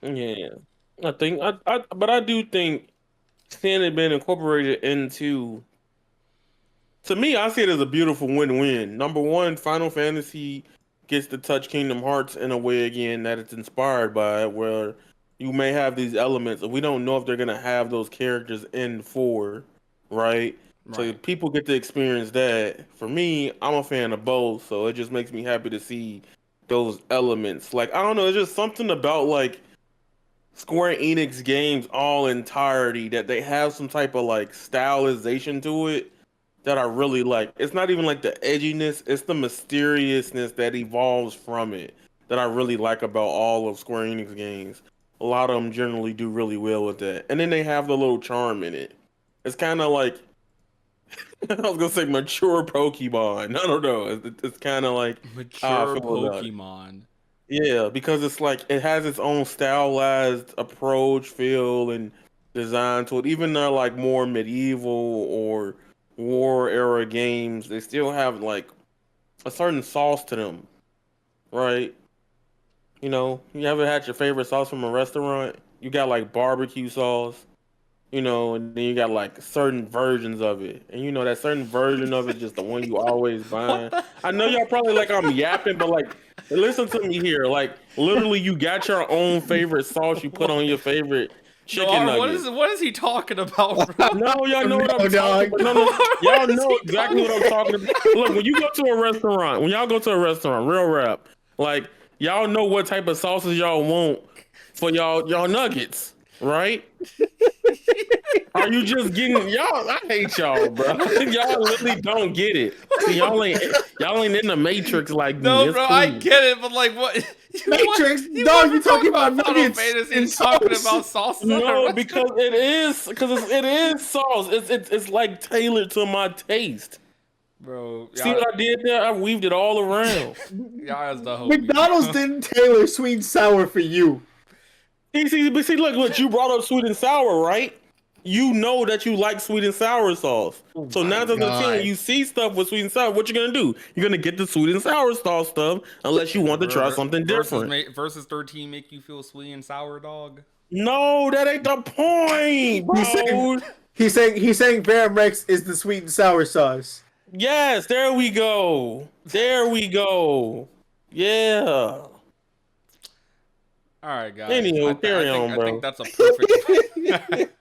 Yeah. I think but I do think seeing it being incorporated into To me, I see it as a beautiful win-win. Number one, Final Fantasy gets to touch Kingdom Hearts in a way again that it's inspired by, where you may have these elements, and we don't know if they're gonna have those characters in four, right? So Right. people get to experience that. For me, I'm a fan of both, so it just makes me happy to see those elements. Like I don't know, it's just something about like Square Enix games all entirety that they have some type of like stylization to it that I really like. It's not even like the edginess, it's the mysteriousness that evolves from it that I really like about all of Square Enix games. A lot of them generally do really well with that. And then they have the little charm in it. It's kind of like, I was gonna say mature Pokemon. I don't know. It's kind of like how I Mature feel about it. Pokemon. Yeah, because it's like it has its own stylized approach, feel, and design to it. Even though like more medieval or war era games, they still have like a certain sauce to them, right? You know, you ever had your favorite sauce from a restaurant? You got like barbecue sauce, you know, and then you got like certain versions of it. And you know that certain version of it is just the one you always What buy. the I know y'all probably like I'm yapping, but like listen to me here. Like literally you got your own favorite sauce you put on your favorite chicken Noir, nugget. what is he talking about, bro? No, y'all know what No, I'm talking dog. about. No, no, What y'all is know he exactly what I'm talking about. Look, when you go to a restaurant, when y'all go to a restaurant, real rap, like y'all know what type of sauces y'all want for y'all nuggets, right? Are you just getting y'all? I hate y'all, bro. Y'all literally don't get it. See, y'all ain't in the matrix like me. No, It's bro, I cool. get it, but like, what? Matrix, You dog, want you to talk talking about about Final nuggets Fantasy and and talking sauce. about sauces at a No, restaurant? it is sauce. It's like tailored to my taste. Bro, See y'all, what I did there? I weaved it all around. y'all is the homie, McDonald's bro. didn't tailor sweet and sour for you. But see, look, you brought up sweet and sour, right? You know that you like sweet and sour sauce. Oh So my 9 times out of 10, when god. you see stuff with sweet and sour, what you gonna do? You're gonna get the sweet and sour sauce stuff, unless you want to try something different. Versus 13 make you feel sweet and sour, dog. No, that ain't the point, He's saying bro. he's saying Baron Rex is the sweet and sour sauce. Yes, there we go. There we go. Yeah. All right, guys. Anywho, carry on, I think bro. that's a perfect.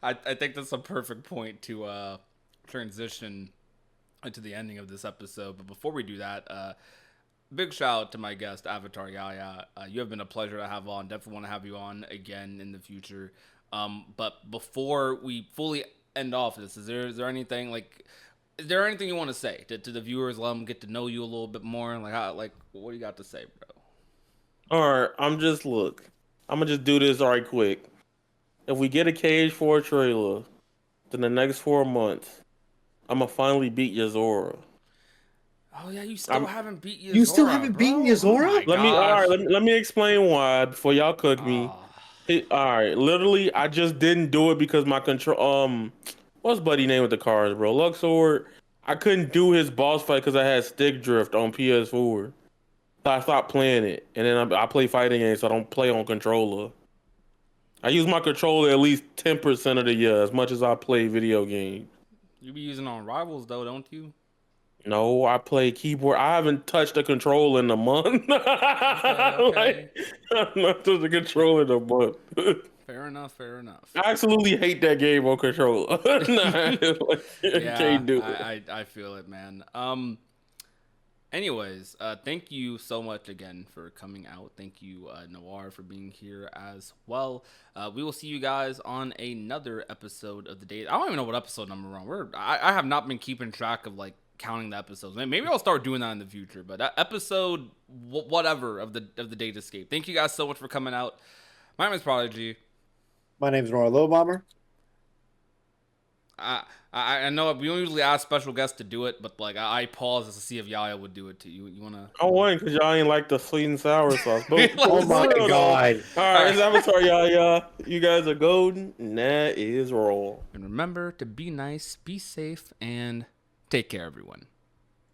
I think that's a perfect point to transition into the ending of this episode. But before we do that, big shout out to my guest Avatar Yaya. You have been a pleasure to have on. Definitely want to have you on again in the future. But before we fully end off this, is there anything like? Is there anything you want to say to the viewers? Let them get to know you a little bit more. Like what do you got to say, bro? All right, I'm gonna just do this right quick. If we get a Cage 4 trailer, then the next 4 months, I'm gonna finally beat Yozora. Oh yeah, you still I'm haven't beat You still Yozora, haven't beaten bro. Oh Yozora? my let me all right. gosh. Let me explain why before y'all cook me. Oh, All right, literally, I just didn't do it because my control. What's buddy name with the cars, bro? Luxord. I couldn't do his boss fight because I had stick drift on PS4. So I stopped playing it, and then I play fighting games, so I don't play on controller. I use my controller at least 10% of the year, as much as I play video games. you be using on Rivals though, don't you? No, I play keyboard. I haven't touched a controller in a month. Okay, okay. Like, I've not touched a controller in a month. Fair enough. Fair enough. I absolutely hate that game on controller. Nah, like, Yeah, can't do it. I feel it, man. Anyways, thank you so much again for coming out. Thank you, Noir, for being here as well. We will see you guys on another episode of the day. I don't even know what episode number we're on. I have not been keeping track of like counting the episodes. Maybe I'll start doing that in the future. But episode whatever of the Date Escape. Thank you guys so much for coming out. My name is Prodigy. My name's Nora Low Bomber. I know we don't usually ask special guests to do it, but like I paused to see if Yaya would do it to you. You wanna? I won because y'all ain't like the sweet and sour sauce. But Oh my for real, though. god. All right, it's Avatar, y'all. You guys are golden, and that is raw. And remember to be nice, be safe, and take care, everyone.